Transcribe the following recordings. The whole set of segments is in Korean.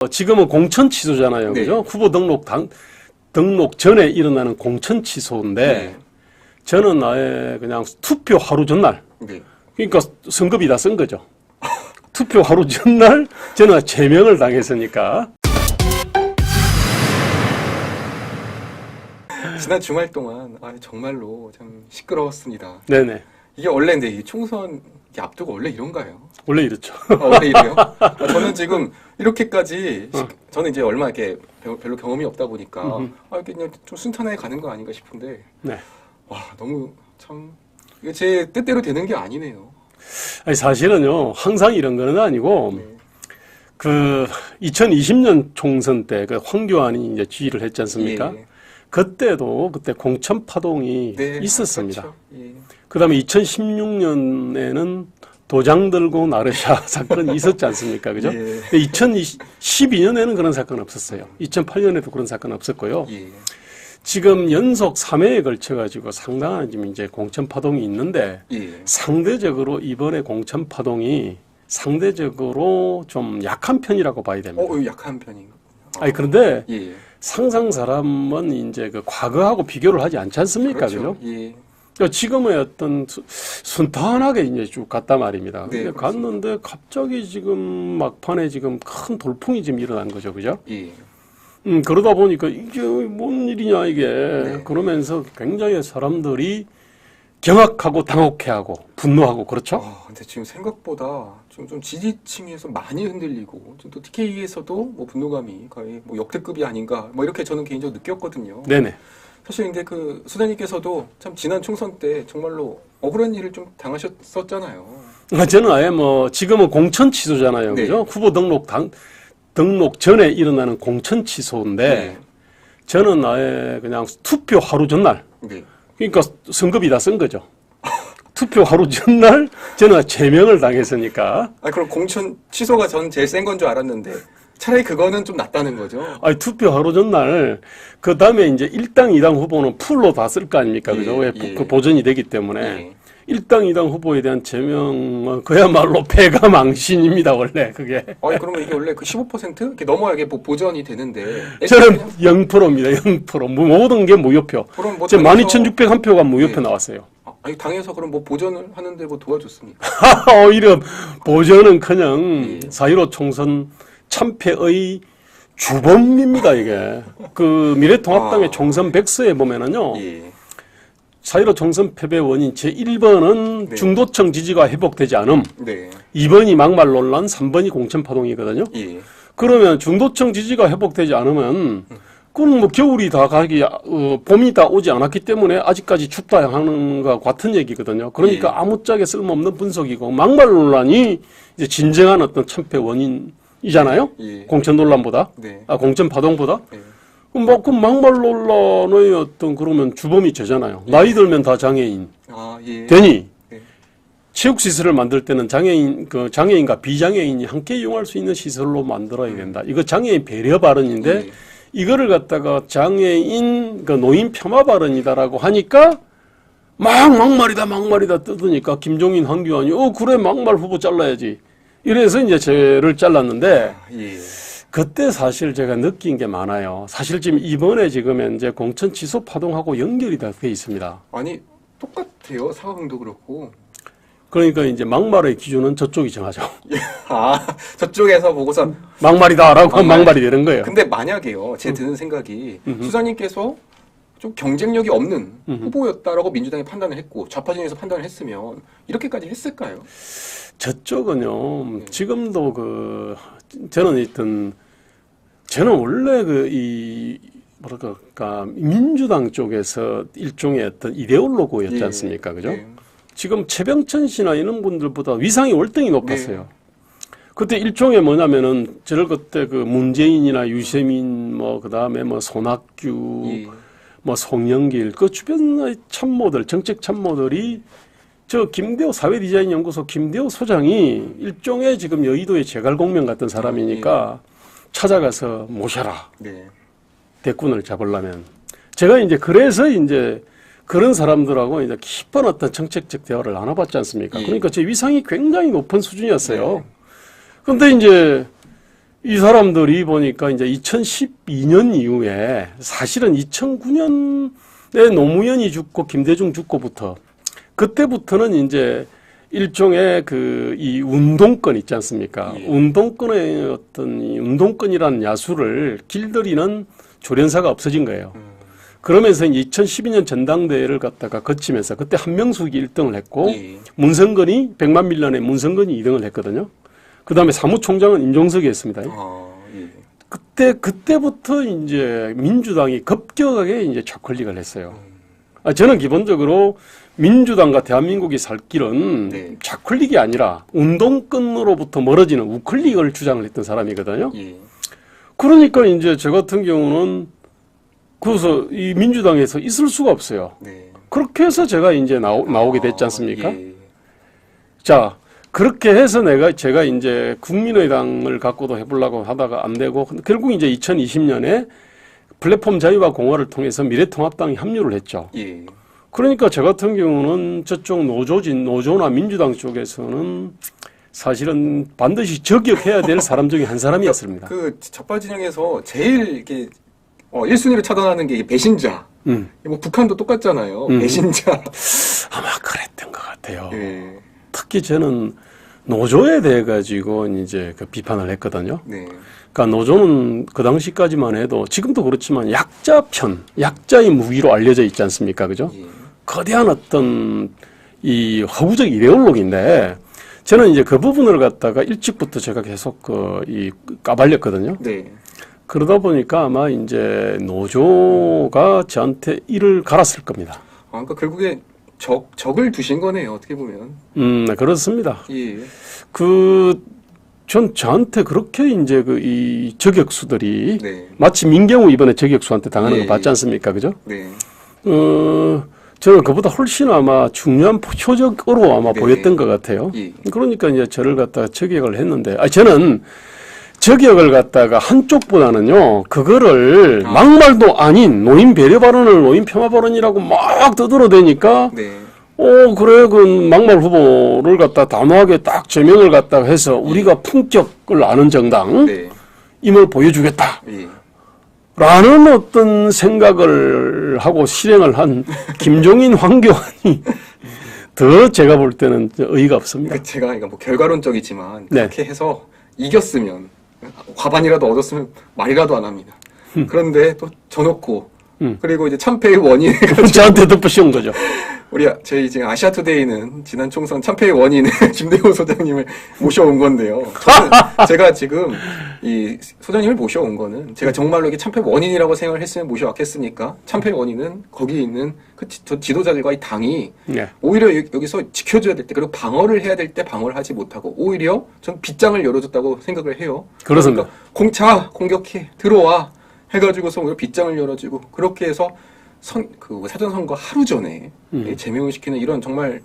지금은 공천 취소잖아요. 네. 그죠? 후보 등록 전에 일어나는 공천 취소인데, 네. 저는 아예 그냥 투표 하루 전날, 네. 그러니까 선급이 다 쓴 거죠. 투표 하루 전날 저는 제명을 당했으니까. 지난 주말 동안 정말로 참 시끄러웠습니다. 네네. 이게 원래 근데 이 총선 앞두고 원래 이런가요? 원래 이렇죠. 원래 이래요? 저는 지금 이렇게까지 저는 이제 얼마 이렇게 별로 경험이 없다 보니까 이렇게 그냥 좀 순탄하게 가는 거 아닌가 싶은데 네. 와 너무 참 이게 제 뜻대로 되는 게 아니네요. 아니, 사실은요, 항상 이런 거는 아니고, 네. 그 2020년 총선 때 그 황교안이 이제 지휘를 했지 않습니까? 예. 그때도 그때 공천 파동이 네. 있었습니다. 그렇죠. 예. 그다음에 2016년에는 도장 들고 나르샤 사건이 있었지 않습니까? 그죠? 예. 2012년에는 그런 사건 없었어요. 2008년에도 그런 사건 없었고요. 예. 지금 연속 3회에 걸쳐가지고 상당한 지금 이제 공천 파동이 있는데 예. 상대적으로 이번에 공천 파동이 상대적으로 좀 약한 편이라고 봐야 됩니다. 약한 편인가? 아니, 그런데 예. 상상 사람은 이제 그 과거하고 비교를 하지 않지 않습니까? 그렇죠. 그죠? 예. 지금의 어떤 순탄하게 이제 쭉 갔단 말입니다. 네, 근데 갔는데 갑자기 지금 막판에 지금 큰 돌풍이 지금 일어난 거죠. 그죠? 예. 그러다 보니까 이게 뭔 일이냐, 이게. 네. 그러면서 굉장히 사람들이 경악하고 당혹해하고 분노하고 그렇죠? 근데 지금 생각보다 좀 지지층에서 많이 흔들리고 또 TK에서도 뭐 분노감이 거의 뭐 역대급이 아닌가 뭐 이렇게 저는 개인적으로 느꼈거든요. 네네. 사실 근데 그 수장님께서도 참 지난 총선 때 정말로 억울한 일을 좀 당하셨었잖아요. 저는 아예 뭐 지금은 공천 취소잖아요. 네. 그죠? 후보 등록 전에 일어나는 공천 취소인데 네. 저는 아예 그냥 투표 하루 전날, 네. 그러니까 선급이 다 쓴 거죠. 투표 하루 전날 저는 제명을 당했으니까. 그럼 공천 취소가 전 제일 센 건 줄 알았는데 차라리 그거는 좀 낫다는 거죠. 아니, 투표 하루 전날, 그 다음에 이제 1당, 2당 후보는 풀로 다 쓸 거 아닙니까? 그죠? 왜 그 보전이 되기 때문에. 예. 1당, 2당 후보에 대한 제명은 그야말로 패가망신입니다, 원래, 그게. 그러면 이게 원래 그 15% 이렇게 넘어야 이게 뭐 보전이 되는데. 저는 0%입니다, 0%. 모든 게 무효표. 그럼 뭐 제 당에서- 12,601표가 무효표 예. 나왔어요. 당에서 그럼 뭐 보전을 하는데 뭐 도와줬습니까? 오히려 보전은 예. 4.15 총선 참패의 주범입니다, 이게. 그 미래통합당의 총선 백서에 보면은요. 예. 4.15 총선 패배 원인 제1번은 네. 중도층 지지가 회복되지 않음, 네. 2번이 막말 논란, 3번이 공천 파동이거든요. 예. 그러면 중도층 지지가 회복되지 않으면 그건 뭐 겨울이 다 가기, 봄이 다 오지 않았기 때문에 아직까지 춥다 하는 것과 같은 얘기거든요. 그러니까 예. 아무짝에 쓸모없는 분석이고 막말 논란이 이제 진정한 어떤 참패 원인이잖아요. 예. 공천 논란보다, 네. 공천 파동보다. 예. 그 막말 논란의 어떤 그러면 주범이 저잖아요. 나이 들면 다 장애인 예. 되니 네. 체육 시설을 만들 때는 장애인과 비장애인이 함께 이용할 수 있는 시설로 만들어야 된다. 이거 장애인 배려 발언인데 예. 이거를 갖다가 장애인 노인 폄하 발언이다라고 하니까 막말이다 뜯으니까 김종인, 황교안이 그래 막말 후보 잘라야지. 이래서 이제 저를 잘랐는데 예. 그때 사실 제가 느낀 게 많아요. 사실 지금 이번에 지금 현재 공천 취소 파동하고 연결이 다 돼 있습니다. 아니 똑같아요. 사과응도 그렇고. 그러니까 이제 막말의 기준은 저쪽이 정하죠. 저쪽에서 보고서 막말이다라고 하면 막말. 막말이 되는 거예요. 근데 만약에요. 제 드는 생각이 수사님께서 좀 경쟁력이 없는 후보였다라고 민주당이 판단을 했고 좌파진에서 판단을 했으면 이렇게까지 했을까요? 저쪽은요. 지금도 저는 원래 뭐랄까 민주당 쪽에서 일종의 어떤 이데올로그였지 않습니까? 그죠? 예. 지금 최병천 씨나 이런 분들보다 위상이 월등히 높았어요. 네. 그때 일종의 뭐냐면은 저를 그때 그 문재인이나 유세민 그다음에 손학규 예. 송영길 그 주변의 참모들 정책 참모들이 김대호 사회디자인연구소 김대호 소장이 일종의 지금 여의도의 제갈공명 같은 사람이니까 찾아가서 모셔라. 네. 대권을 잡으려면. 제가 이제 그래서 이제 그런 사람들하고 이제 깊은 어떤 정책적 대화를 나눠봤지 않습니까? 예. 그러니까 제 위상이 굉장히 높은 수준이었어요. 네. 근데 이제 이 사람들이 보니까 이제 2012년 이후에 사실은 2009년에 노무현이 죽고 김대중 죽고부터 그때부터는 이제 일종의 이 운동권 있지 않습니까? 예. 운동권의 어떤 이 운동권이라는 야수를 길들이는 조련사가 없어진 거예요. 그러면서 이제 2012년 전당대회를 갖다가 거치면서 그때 한명숙이 1등을 했고 예. 문성건이 100만 밀란에 문성건이 2등을 했거든요. 그 다음에 사무총장은 임종석이 했습니다. 예. 그때부터 이제 민주당이 급격하게 이제 좌클릭을 했어요. 저는 기본적으로 민주당과 대한민국이 살 길은 네. 좌클릭이 아니라 운동권으로부터 멀어지는 우클릭을 주장을 했던 사람이거든요. 예. 그러니까 이제 저 같은 경우는 그래서 이 민주당에서 있을 수가 없어요. 네. 그렇게 해서 제가 이제 나오게 됐지 않습니까? 예. 자, 그렇게 해서 제가 이제 국민의당을 갖고도 해보려고 하다가 안 되고, 결국 이제 2020년에 플랫폼 자유와 공화를 통해서 미래통합당이 합류를 했죠. 예. 그러니까 저 같은 경우는 저쪽 노조나 민주당 쪽에서는 사실은 반드시 저격해야 될 사람 중에 한 사람이었습니다. 그 적발 진영에서 제일 이렇게 1순위를 차단하는 게 배신자. 뭐 북한도 똑같잖아요. 배신자. 아마 그랬던 것 같아요. 예. 특히 저는 노조에 대해 가지고 이제 그 비판을 했거든요. 네. 그러니까 노조는 그 당시까지만 해도 지금도 그렇지만 약자의 무기로 알려져 있지 않습니까? 그죠? 예. 거대한 어떤 이 허구적 이데올로기인데 저는 이제 그 부분을 갖다가 일찍부터 제가 계속 까발렸거든요. 네. 그러다 보니까 아마 이제 노조가 저한테 이를 갈았을 겁니다. 그러니까 결국에 적을 두신 거네요. 어떻게 보면. 네, 그렇습니다. 예. 전 저한테 그렇게 이제 이 저격수들이 네. 마치 민경우 이번에 저격수한테 당하는 예, 거 봤지 않습니까? 그죠? 네. 저는 그보다 훨씬 아마 중요한 표적으로 아마 네. 보였던 것 같아요. 예. 그러니까 이제 저를 갖다가 저격을 했는데, 저는 저격을 갖다가 한쪽보다는요, 그거를 막말도 아닌 노인 배려 발언을 노인 폄하 발언이라고 막 떠들어대니까, 네. 그래, 그 막말 후보를 갖다 단호하게 딱 제명을 갖다가 해서 우리가 품격을 아는 정당, 네. 임을 보여주겠다. 예. 라는 어떤 생각을 하고 실행을 한 김종인, 황교안이 더 제가 볼 때는 의의가 없습니다. 그러니까 제가 뭐 결과론적이지만 네. 그렇게 해서 이겼으면 과반이라도 얻었으면 말이라도 안 합니다. 그런데 또 져놓고 그리고 이제 참패의 원인 저한테 덮으시온 거죠. 저희 지금 아시아투데이는 지난 총선 참패의 원인 김대호 소장님을 모셔온 건데요. 제가 지금 이 소장님을 모셔온 거는 제가 정말로 이게 참패 원인이라고 생각을 했으면 모셔왔겠습니까? 참패 원인은 거기 있는 그 지도자들과 이 당이 네. 오히려 여기서 지켜줘야 될 때 그리고 방어를 해야 될 때 방어를 하지 못하고 오히려 전 빗장을 열어줬다고 생각을 해요. 그렇습니다. 그러니까 공격해 들어와 해가지고서 오히려 빗장을 열어주고 그렇게 해서 사전 선거 하루 전에 제명을 시키는 이런 정말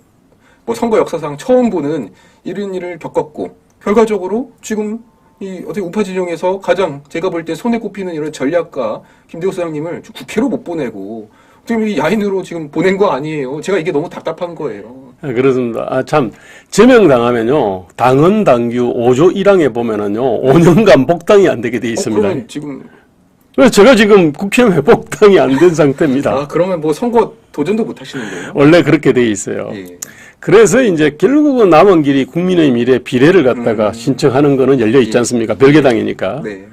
뭐 선거 역사상 처음 보는 이런 일을 겪었고 결과적으로 지금 이 어떻게 우파 진영에서 가장 제가 볼 때 손에 꼽히는 이런 전략가 김대호 소장님을 국회로 못 보내고 지금 이 야인으로 지금 보낸 거 아니에요. 제가 이게 너무 답답한 거예요. 그렇습니다. 참 제명당하면요 당헌 당규 5조 1항에 보면은요 5년간 복당이 안 되게 돼 있습니다. 그러면 지금 그래서 제가 지금 국회의원에 복당이 안 된 상태입니다. 그러면 뭐 선거 도전도 못 하시는 거예요? 원래 그렇게 돼 있어요. 예. 그래서 이제 결국은 남은 길이 국민의 미래 비례를 갖다가 신청하는 거는 열려 있지 않습니까? 별개당이니까. 네.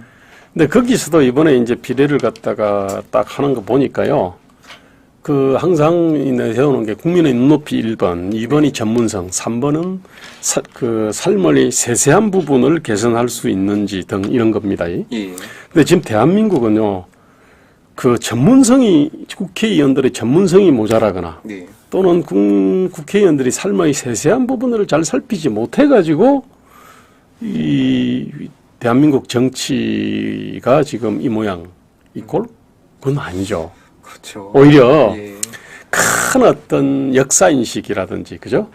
근데 거기서도 이번에 이제 비례를 갖다가 딱 하는 거 보니까요. 항상 세우는 게 국민의 눈높이 1번, 2번이 전문성, 3번은 삶의 세세한 부분을 개선할 수 있는지 등 이런 겁니다. 예. 근데 지금 대한민국은요, 국회의원들의 전문성이 모자라거나, 네. 또는 국회의원들이 삶의 세세한 부분을 잘 살피지 못해가지고, 이 대한민국 정치가 지금 이 모양, 그건 아니죠. 그렇죠. 오히려 예. 큰 어떤 역사인식이라든지, 그죠?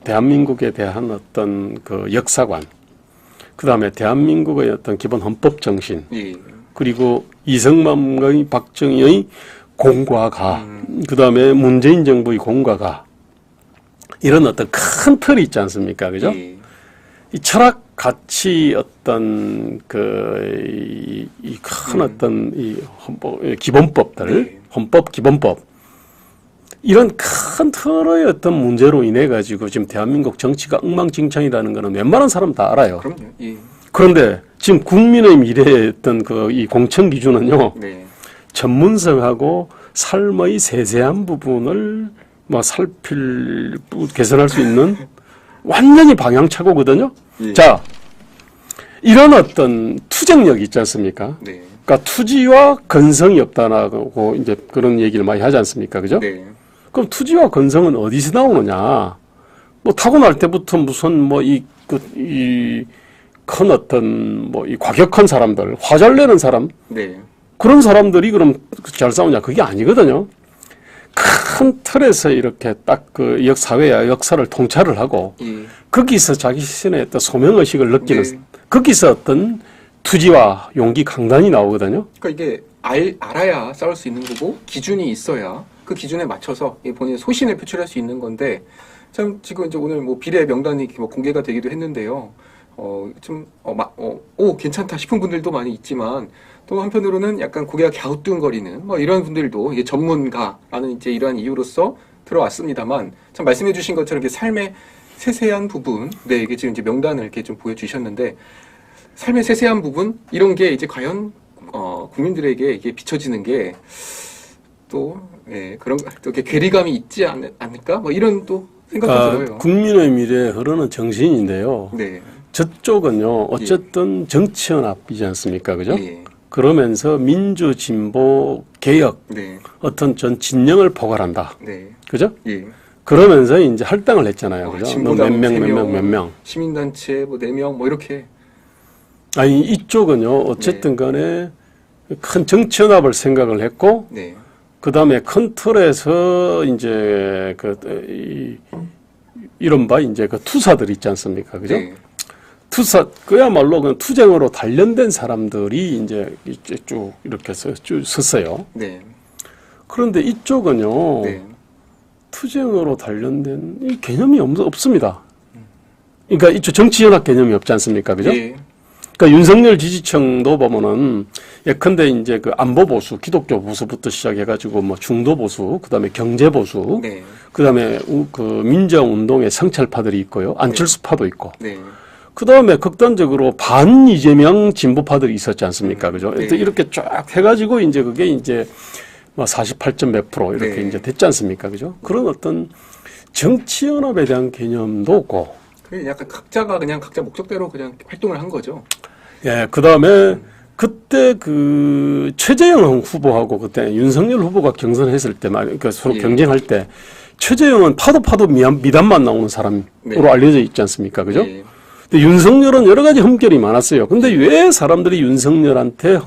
대한민국에 대한 어떤 역사관, 그 다음에 대한민국의 어떤 기본 헌법 정신, 예. 그리고 이승만의 박정희의 공과가, 그 다음에 문재인 정부의 공과가, 이런 어떤 큰 틀이 있지 않습니까? 그죠? 예. 이 철학 같이 어떤 이 큰 어떤 이 기본법들, 네. 헌법 기본법 이런 큰 틀의 어떤 문제로 인해 가지고 지금 대한민국 정치가 엉망진창이라는 거는 웬만한 사람 다 알아요. 그럼요. 예. 그런데 지금 국민의 미래의 어떤 이 공천 기준은요, 네. 전문성하고 삶의 세세한 부분을 뭐 개선할 수 있는 완전히 방향착오거든요. 예. 자, 이런 어떤 투쟁력 있지 않습니까? 네. 그러니까 투지와 건성이 없다라고 이제 그런 얘기를 많이 하지 않습니까? 그죠? 네. 그럼 투지와 건성은 어디서 나오느냐? 뭐 타고날 때부터 무슨 뭐 큰 어떤 뭐 이 과격한 사람들, 화잘 내는 사람, 네. 그런 사람들이 그럼 잘 싸우냐? 그게 아니거든요. 큰 틀에서 이렇게 딱 그 사회와 역사를 통찰을 하고 예. 거기서 자기 자신의 어떤 소명의식을 느끼는 네. 거기서 어떤 투지와 용기 강단이 나오거든요. 그러니까 이게 알아야 싸울 수 있는 거고 기준이 있어야 그 기준에 맞춰서 본인의 소신을 표출할 수 있는 건데 참 지금 이제 오늘 뭐 비례 명단이 뭐 공개가 되기도 했는데요. 괜찮다 싶은 분들도 많이 있지만 또 한편으로는 약간 고개가 갸우뚱거리는 뭐 이런 분들도 이게 전문가라는 이제 이러한 이유로서 들어왔습니다만 참 말씀해주신 것처럼 이렇게 삶의 세세한 부분, 네 이게 지금 이제 명단을 이렇게 좀 보여주셨는데 삶의 세세한 부분 이런 게 이제 과연 국민들에게 이게 비춰지는 게 또 그런 또 이렇게 괴리감이 있지 않을까 뭐 이런 또 생각도 들어요. 국민의 미래에 흐르는 정신인데요. 네. 저쪽은요, 어쨌든 정치연합이지 않습니까? 그죠? 예. 그러면서 민주, 진보, 개혁, 네. 어떤 전 진영을 포괄한다. 네. 그죠? 예. 그러면서 이제 할당을 했잖아요. 그죠? 몇 진보당 명. 시민단체 뭐 4명 뭐 이렇게. 아니, 이쪽은요, 어쨌든 간에 큰 정치연합을 생각을 했고, 네. 그 다음에 큰 틀에서 이제 이른바 이제 그 투사들 있지 않습니까? 그죠? 네. 그야말로 그냥 투쟁으로 단련된 사람들이 이제 쭉 이렇게 쭉 섰어요. 네. 그런데 이쪽은요, 네. 투쟁으로 단련된 이 개념이 없습니다. 그러니까 이쪽 정치연합 개념이 없지 않습니까? 그죠? 예. 그러니까 윤석열 지지층도 보면은 예컨대 이제 그 안보 보수, 기독교 보수부터 시작해가지고 뭐 중도 보수, 그다음에 경제 보수, 네. 그다음에 그 민정 운동의 성찰파들이 있고요, 안철수파도 있고, 네. 그다음에 극단적으로 반 이재명 진보파들이 있었지 않습니까, 그죠? 네. 이렇게 쫙 해가지고 이제 그게 이제 뭐 48점 몇 프로 이렇게 네. 이제 됐지 않습니까, 그죠? 그런 어떤 정치연합에 대한 개념도 없고. 약간 각자가 그냥 각자 목적대로 그냥 활동을 한 거죠. 예, 그 다음에 그때 그 최재형 후보하고 그때 윤석열 후보가 경선했을 때 그러니까 서로 예. 경쟁할 때 최재형은 파도 미담만 나오는 사람으로 네. 알려져 있지 않습니까? 그죠? 예. 근데 윤석열은 여러 가지 흠결이 많았어요. 근데 왜 사람들이 윤석열한테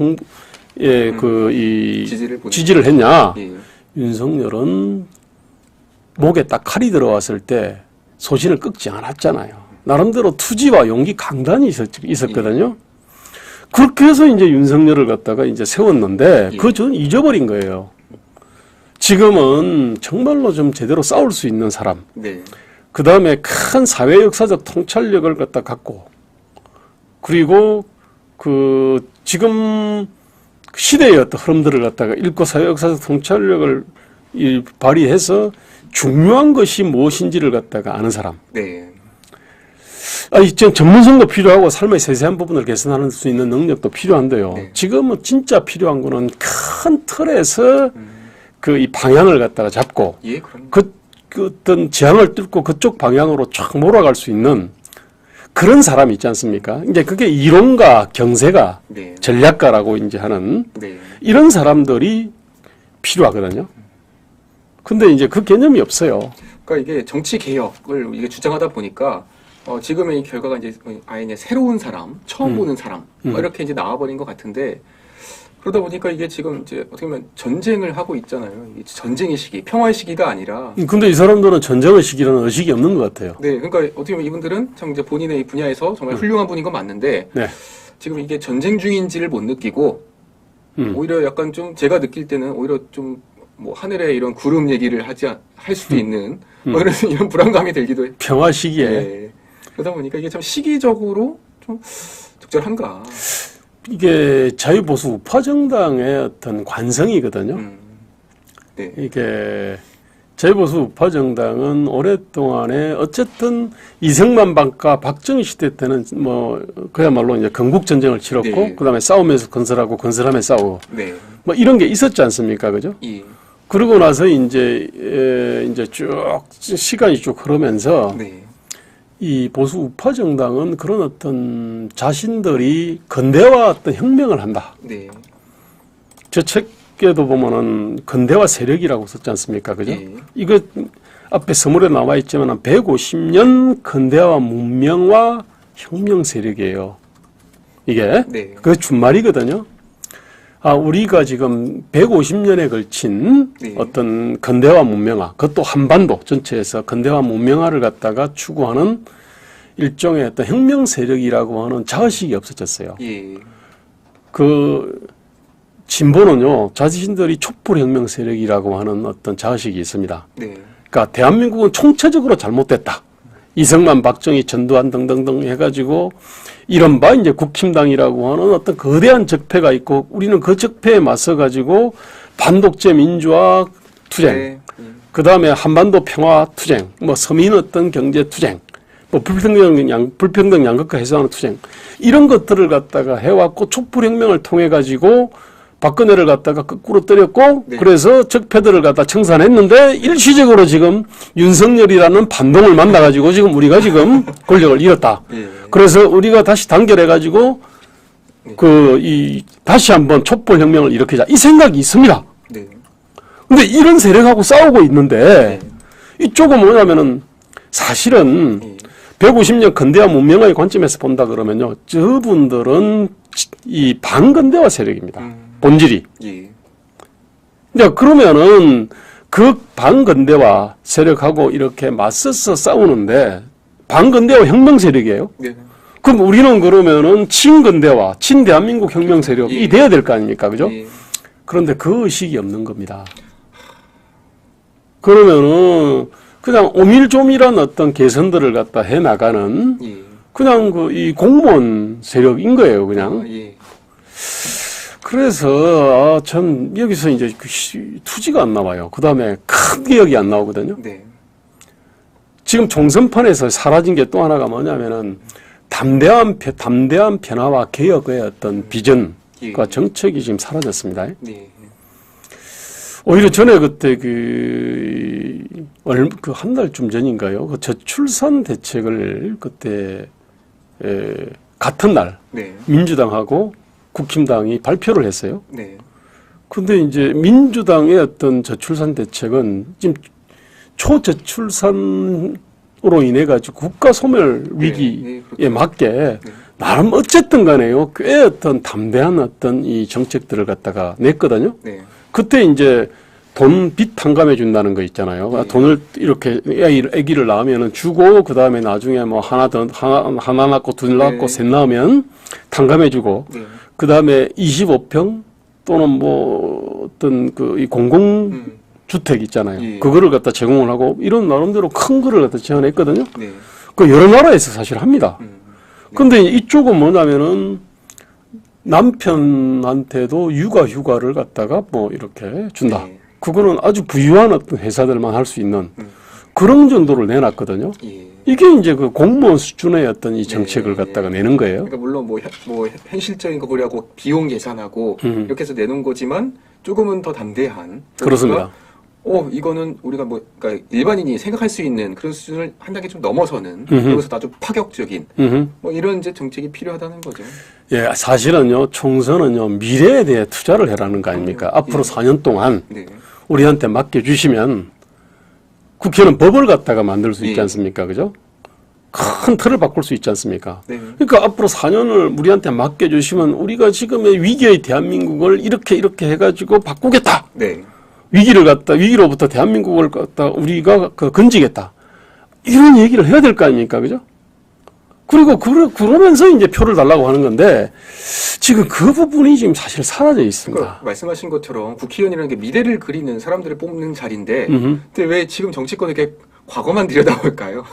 지지를 했냐? 예. 윤석열은 목에 딱 칼이 들어왔을 때 소신을 꺾지 않았잖아요. 나름대로 투지와 용기 강단이 있었거든요. 그렇게 해서 이제 윤석열을 갖다가 이제 세웠는데 그거 저는 잊어버린 거예요. 지금은 정말로 좀 제대로 싸울 수 있는 사람, 네. 그 다음에 큰 사회 역사적 통찰력을 갖다 갖고, 그리고 그 지금 시대의 어떤 흐름들을 갖다가 읽고 사회 역사적 통찰력을 발휘해서 중요한 것이 무엇인지를 갖다가 아는 사람. 네. 이제 전문성도 필요하고 삶의 세세한 부분을 개선하는 수 있는 능력도 필요한데요. 네. 지금은 진짜 필요한 거는 큰 틀에서 이 방향을 갖다가 잡고 예, 그럼. 그 어떤 지향을 뚫고 그쪽 방향으로 쫙 몰아갈 수 있는 그런 사람이 있지 않습니까? 이제 그게 이론가, 경세가, 네. 전략가라고 이제 하는 네. 이런 사람들이 필요하거든요. 근데 이제 그 개념이 없어요. 그러니까 이게 정치 개혁을 이게 주장하다 보니까 지금의 이 결과가 이제 아예 이제 새로운 사람, 처음 보는 사람 뭐 이렇게 이제 나와버린 것 같은데 그러다 보니까 이게 지금 이제 어떻게 보면 전쟁을 하고 있잖아요. 이게 전쟁의 시기, 평화의 시기가 아니라. 근데 이 사람들은 전쟁의 시기라는 의식이 없는 것 같아요. 네, 그러니까 어떻게 보면 이분들은 참 이제 본인의 이 분야에서 정말 훌륭한 분인 건 맞는데 네. 지금 이게 전쟁 중인지를 못 느끼고 오히려 약간 좀 제가 느낄 때는 오히려 좀 뭐 하늘에 이런 구름 얘기를 할 수도 있는 뭐 이런 불안감이 들기도 해요. 평화 시기에. 네. 그러다 보니까 이게 참 시기적으로 좀 적절한가? 이게 자유보수 우파정당의 어떤 관성이거든요. 네. 이게 자유보수 우파정당은 오랫동안에 어쨌든 이승만 방과 박정희 시대 때는 뭐 그야말로 이제 건국전쟁을 치렀고 네. 그다음에 싸우면서 건설하고 건설하면 싸우고 네. 뭐 이런 게 있었지 않습니까, 그죠? 예. 그러고 나서 이제 쭉 시간이 쭉 흐르면서 네. 이 보수 우파 정당은 그런 어떤 자신들이 근대화 어떤 혁명을 한다. 네. 저 책에도 보면은 근대화 세력이라고 썼지 않습니까, 그죠? 예. 이거 앞에 서물에 나와 있지만 150년 근대화 문명화 혁명 세력이에요. 이게 네. 그 준말이거든요. 우리가 지금 150년에 걸친 네. 어떤 근대화 문명화, 그것도 한반도 전체에서 근대화 문명화를 갖다가 추구하는 일종의 어떤 혁명 세력이라고 하는 자의식이 없어졌어요. 예. 그 진보는요, 자신들이 촛불 혁명 세력이라고 하는 어떤 자의식이 있습니다. 네. 그러니까 대한민국은 총체적으로 잘못됐다. 이승만, 박정희, 전두환 등등등 해가지고 이른바 이제 국힘당이라고 하는 어떤 거대한 적폐가 있고 우리는 그 적폐에 맞서가지고 반독재 민주화 투쟁, 네. 그 다음에 한반도 평화 투쟁, 뭐 서민 어떤 경제 투쟁, 뭐 불평등 양극화 해소하는 투쟁 이런 것들을 갖다가 해왔고 촛불혁명을 통해 가지고 박근혜를 갖다가 거꾸로 때렸고 네. 그래서 적폐들을 갖다 청산했는데 일시적으로 지금 윤석열이라는 반동을 만나가지고 지금 우리가 지금 권력을 잃었다. 예. 그래서 우리가 다시 단결해가지고 다시 한번 촛불혁명을 일으키자 이 생각이 있습니다. 네. 근데 이런 세력하고 싸우고 있는데 네. 이쪽은 뭐냐면은 사실은 예. 150년 근대화 문명화의 관점에서 본다 그러면요, 저분들은 이 반근대화 세력입니다. 본질이. 예. 이제 그러면은 그 반근대화 세력하고 이렇게 맞서서 싸우는데 반근대화 혁명 세력이에요. 네. 그럼 우리는 그러면은 친근대화, 친대한민국 혁명 세력이 예. 돼야 될 거 아닙니까, 그죠? 예. 그런데 그 의식이 없는 겁니다. 그러면은 그냥 오밀조밀한 어떤 개선들을 갖다 해 나가는 예. 그냥 이 공무원 세력인 거예요, 그냥. 예. 그래서 전 여기서 이제 투지가 안 나와요. 그 다음에 큰 기억이 안 나오거든요. 네. 지금 총선판에서 사라진 게 또 하나가 뭐냐면은 담대한 변화와 개혁의 어떤 비전과 예. 정책이 지금 사라졌습니다. 네. 오히려 전에 그때 한 달쯤 전인가요? 그 저출산 대책을 그때 같은 날 네. 민주당하고 국힘당이 발표를 했어요. 네. 근데 이제 민주당의 어떤 저출산 대책은 지금 초저출산으로 인해 가지고 국가 소멸 위기에 네, 그렇죠. 맞게 네. 나름 어쨌든 간에요. 꽤 어떤 담대한 어떤 이 정책들을 갖다가 냈거든요. 네. 그때 이제 빚 탕감해 준다는 거 있잖아요. 네. 돈을 이렇게 아기를 낳으면은 주고 그다음에 나중에 뭐 하나 낳고 둘 낳고 네. 셋 낳으면 탕감해 주고 네. 그다음에 25평 또는 뭐 어떤 이 공공 주택 있잖아요. 예. 그거를 갖다 제공을 하고 이런 나름대로 큰 거를 갖다 제안했거든요. 네. 그 여러 나라에서 사실 합니다. 네. 근데 이쪽은 뭐냐면은 남편한테도 육아휴가를 갖다가 뭐 이렇게 준다. 네. 그거는 아주 부유한 어떤 회사들만 할 수 있는 그런 정도를 내놨거든요. 예. 이게 이제 그 공무원 수준의 어떤 이 정책을 네. 갖다가 내는 거예요. 그러니까 물론 뭐 현실적인 거 보려고 비용 계산하고 이렇게 해서 내놓은 거지만 조금은 더 담대한. 그렇습니다. 이거는 우리가 그러니까 일반인이 생각할 수 있는 그런 수준을 한 단계 좀 넘어서는 여기서 아주 파격적인 뭐 이런 이제 정책이 필요하다는 거죠. 예, 사실은요, 총선은요, 미래에 대해 투자를 해라는 거 아닙니까? 앞으로 4년 동안 네. 우리한테 맡겨주시면 국회는 법을 갖다가 만들 수 있지 예. 않습니까? 그죠? 큰 틀을 바꿀 수 있지 않습니까? 네. 그러니까 앞으로 4년을 우리한테 맡겨주시면 우리가 지금의 위기의 대한민국을 이렇게 해가지고 바꾸겠다. 네. 위기로부터 대한민국을 갖다 우리가 건지겠다. 이런 얘기를 해야 될 거 아닙니까? 그죠? 그리고 그러면서 이제 표를 달라고 하는 건데 지금 그 부분이 지금 사실 사라져 있습니다. 그러니까 말씀하신 것처럼 국회의원이라는 게 미래를 그리는 사람들을 뽑는 자리인데 근데 왜 지금 정치권에 이렇게 과거만 들여다볼까요?